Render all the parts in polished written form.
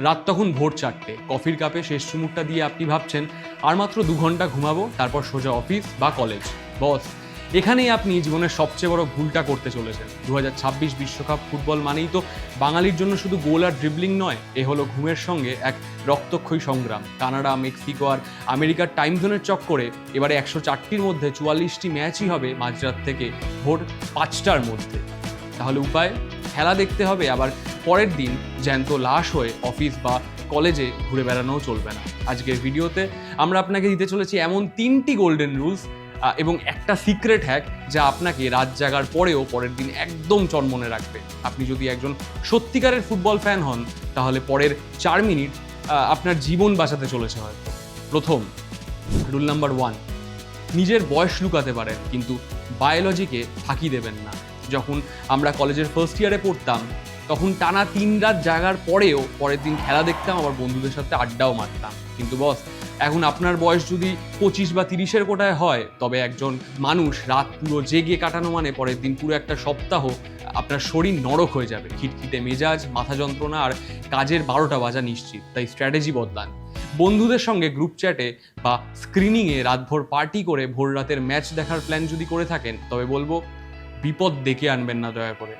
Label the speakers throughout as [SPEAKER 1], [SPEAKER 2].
[SPEAKER 1] রাত তখন ভোর 4টে, কফির কাপে শেষ চুমুকটা দিয়ে আপনি ভাবছেন আর মাত্র 2 ঘন্টা ঘুমাবো, তারপর সোজা অফিস বা কলেজ। বস, এখানেই আপনি জীবনের সবচেয়ে বড় ভুলটা করতে চলেছেন। 2026 বিশ্বকাপ ফুটবল মানেই তো বাঙালির জন্য শুধু গোল আর ড্রিবলিং নয়, এ হলো ঘুমের সঙ্গে এক রক্তক্ষয়ী সংগ্রাম। কানাডা, মেক্সিকো আর আমেরিকার টাইম জোনের চক্করে এবারে 104টির মধ্যে 44টি ম্যাচই হবে মাঝরাত থেকে ভোর 5টার মধ্যে। তাহলে উপায়? খেলা দেখতে হবে, আবার পরের দিন জ্যান্ত লাশ হয়ে অফিস বা কলেজে ঘুরে বেড়ানোও চলবে না। আজকের ভিডিওতে আমরা আপনাকে দিতে চলেছি এমন 3টি গোল্ডেন রুলস এবং একটা সিক্রেট হ্যাক, যা আপনাকে রাত জাগার পরেও পরের দিন একদম চনমনে রাখবে। আপনি যদি একজন সত্যিকারের ফুটবল ফ্যান হন, তাহলে পরের 4 মিনিট আপনার জীবন বাঁচাতে চলেছে হয়তো। প্রথম রুল নাম্বার 1, নিজের বয়স লুকাতে পারেন কিন্তু বায়োলজিকে ফাঁকি দেবেন না। যখন আমরা কলেজের ফার্স্ট ইয়ারে পড়তাম, তখন টানা 3 রাত জাগার পরেও পরের দিন খেলা দেখতাম, আবার বন্ধুদের সাথে আড্ডাও মারতাম। কিন্তু বস, এখন আপনার বয়স যদি 25 বা 30-এর কোটায় হয়, তবে একজন মানুষ রাত পুরো জেগে কাটানো মানে পরের দিন পুরো একটা সপ্তাহ আপনার শরীর নরক হয়ে যাবে। খিটখিটে মেজাজ, মাথা যন্ত্রণা আর কাজের 12টা বাজা নিশ্চিত। তাই স্ট্র্যাটেজি বদলান। বন্ধুদের সঙ্গে গ্রুপ চ্যাটে বা স্ক্রিনিংয়ে রাতভর পার্টি করে ভোর রাতের ম্যাচ দেখার প্ল্যান যদি করে থাকেন, তবে বলবো বিপদ ডেকে আনবেন না দয়া করে।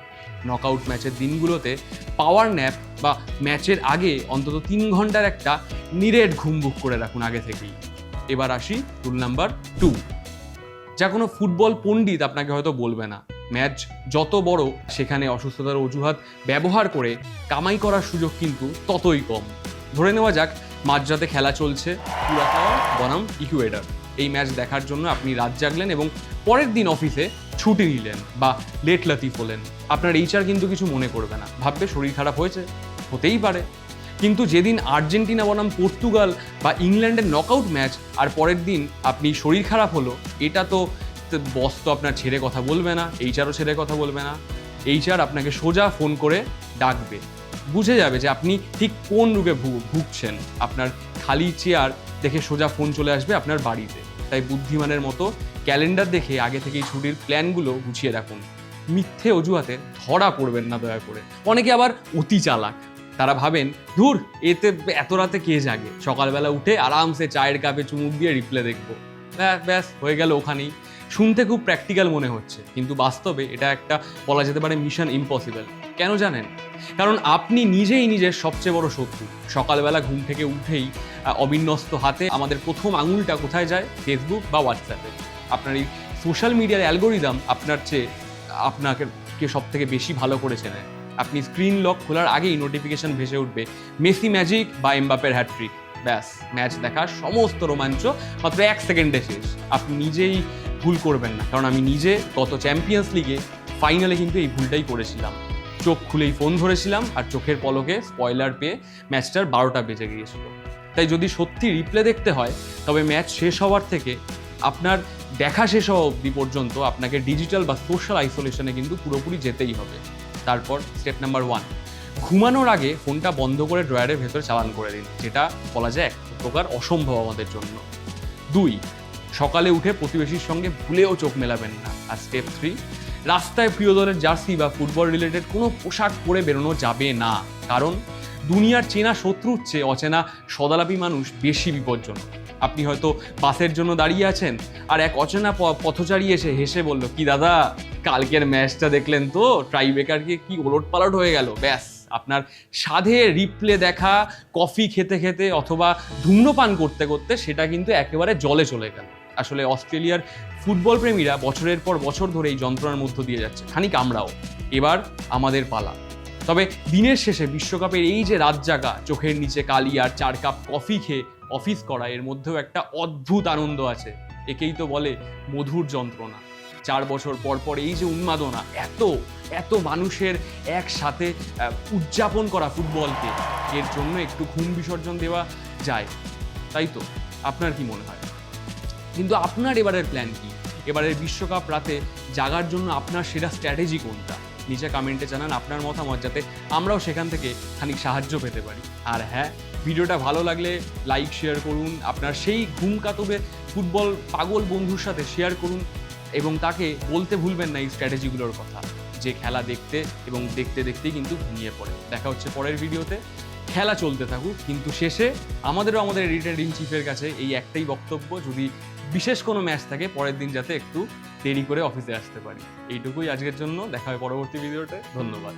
[SPEAKER 1] নকআউট ম্যাচের দিনগুলোতে পাওয়ার ন্যাপ বা ম্যাচের আগে অন্তত 3 ঘন্টার একটা নিরেট ঘুম বুক করে রাখুন আগে থেকেই। এবার আসি রুল নাম্বার 2, যা কোনো ফুটবল পণ্ডিত আপনাকে হয়তো বলবে না। ম্যাচ যত বড়, সেখানে অসুস্থতার অজুহাত ব্যবহার করে কামাই করার সুযোগ কিন্তু ততই কম। ধরে নেওয়া যাক মাঝরাতে খেলা চলছে কুরাকাও বনাম ইকুয়েডর। এই ম্যাচ দেখার জন্য আপনি রাত জাগলেন এবং পরের দিন অফিসে ছুটি নিলেন বা লেট লাতিফ হলেন। আপনার এইচআর কিন্তু কিছু মনে করবে না, ভাববে শরীর খারাপ হয়েছে, হতেই পারে। কিন্তু যেদিন আর্জেন্টিনা বনাম পর্তুগাল বা ইংল্যান্ডের নকআউট ম্যাচ আর পরের দিন আপনি শরীর খারাপ হলো, এটা তো বস তো আপনার ছেড়ে কথা বলবে না, এইচআরও ছেড়ে কথা বলবে না। এইচআর আপনাকে সোজা ফোন করে ডাকবে, বুঝে যাবে যে আপনি ঠিক কোন রোগে ভুগছেন। আপনার খালি চেয়ার দেখে সোজা ফোন চলে আসবে আপনার বাড়িতে। তাই বুদ্ধিমানের মতো ক্যালেন্ডার দেখে আগে থেকেই ছুটির প্ল্যানগুলো গুছিয়ে রাখুন। মিথ্যে অজুহাতে ধরা পড়বেন না দয়া করে। অনেকে আবার অতি চালাক, তারা ভাবেন ধুর এতে এত রাতে কে জাগে, সকালবেলা উঠে আরামসে চায়ের কাপে চুমুক দিয়ে রিপ্লে দেখবো, ব্যাস হয়ে গেল ওখানেই। শুনতে খুব প্র্যাকটিক্যাল মনে হচ্ছে, কিন্তু বাস্তবে এটা একটা বলা যেতে পারে মিশন ইম্পসিবল। কেন জানেন? কারণ আপনি নিজেই নিজের সবচেয়ে বড় শত্রু। সকালবেলা ঘুম থেকে উঠেই অবিন্যস্ত হাতে আমাদের প্রথম আঙুলটা কোথায় যায়? ফেসবুক বা হোয়াটসঅ্যাপে। আপনার এই সোশ্যাল মিডিয়ার অ্যালগোরিদম আপনার চেয়ে আপনাকে সব থেকে বেশি ভালো করে চেনে। আপনি স্ক্রিন লক খোলার আগেই নোটিফিকেশন ভেসে উঠবে মেসি ম্যাজিক বা এমবাপের হ্যাটট্রিক। ব্যাস, ম্যাচ দেখার সমস্ত রোমাঞ্চ মাত্র 1 সেকেন্ডে শেষ। আপনি নিজেই ভুল করবেন না, কারণ আমি নিজে গত চ্যাম্পিয়ন্স লিগে ফাইনালে কিন্তু এই ভুলটাই করেছিলাম। চোখ খুলেই ফোন ধরেছিলাম আর চোখের পলকে স্পয়লার পেয়ে ম্যাচটার 12টা বেজে গিয়েছিল। তাই যদি সত্যি রিপ্লে দেখতে হয়, তবে ম্যাচ শেষ হওয়ার থেকে আপনার দেখা শেষ হওয়া অবধি পর্যন্ত আপনাকে ডিজিটাল বা সোশ্যাল আইসোলেশনে কিন্তু পুরোপুরি যেতেই হবে। তারপর স্টেপ নাম্বার 1, ঘুমানোর আগে ফোনটা বন্ধ করে ড্রয়ারের ভেতর চালান করে দিন, যেটা বলা যায় এক প্রকার অসম্ভব আমাদের জন্য। 2, সকালে উঠে প্রতিবেশীর সঙ্গে ভুলেও চোখ মেলাবেন না। আর স্টেপ 3, রাস্তায় প্রিয় দলের জার্সি বা ফুটবল রিলেটেড কোনো পোশাক পরে বেরোনো যাবে না, কারণ দুনিয়ার চেনা শত্রুর চেয়ে অচেনা সদালাপী মানুষ বেশি বিপজ্জনক। আপনি হয়তো বাসের জন্য দাঁড়িয়ে আছেন, আর এক অচেনা পথচারী এসে হেসে বলল, কি দাদা কালকের ম্যাচটা দেখলেন তো, ট্রাইবেকারকে কি ওলটপালট হয়ে গেল। ব্যাস, আপনার সাধে রিপ্লে দেখা, কফি খেতে খেতে অথবা ধূম্রপান করতে করতে সেটা কিন্তু একেবারে জলে চলে গেল। আসলে অস্ট্রেলিয়ার ফুটবল প্রেমীরা বছরের পর বছর ধরে এই যন্ত্রণার মধ্য দিয়ে যাচ্ছে, খানিক আমরাও। এবার আমাদের পালা। তবে দিনের শেষে বিশ্বকাপের এই যে রাত জাগা, চোখের নিচে কালি আর 4 কাপ কফি খেয়ে অফিস করা, এর মধ্যেও একটা অদ্ভুত আনন্দ আছে। একেই তো বলে মধুর যন্ত্রণা। 4 বছর পর পর এই যে উন্মাদনা, এত মানুষের একসাথে উদযাপন করা ফুটবলকে, এর জন্য একটু ঘুম বিসর্জন দেওয়া যায়, তাই তো? আপনার কি মনে হয়? কিন্তু আপনার এবারের প্ল্যান কি? এবারের বিশ্বকাপ রাতে জাগার জন্য আপনার সেরা স্ট্র্যাটেজি কোনটা? নিচে কমেন্টে জানান আপনার মতামত, যাতে আমরাও সেখান থেকে খানিক সাহায্য পেতে পারি। আর হ্যাঁ, ভিডিওটা ভালো লাগলে লাইক শেয়ার করুন, আপনার সেই ঘুম কাতবে ফুটবল পাগল বন্ধুর সাথে শেয়ার করুন, এবং তাকে বলতে ভুলবেন না এই স্ট্র্যাটেজিগুলোর কথা, যে খেলা দেখতে এবং দেখতে দেখতেই কিন্তু ঘুমিয়ে পড়ে। দেখা হচ্ছে পরের ভিডিওতে। খেলা চলতে থাকুক, কিন্তু শেষে আমাদের এডিটর ইন চিফের কাছে এই একটাই বক্তব্য, যদি বিশেষ কোনো ম্যাচ থাকে পরের দিন যাতে একটু দেরি করে অফিসে আসতে পারি। এইটুকুই আজকের জন্য, দেখা হয় পরবর্তী ভিডিওতে। ধন্যবাদ।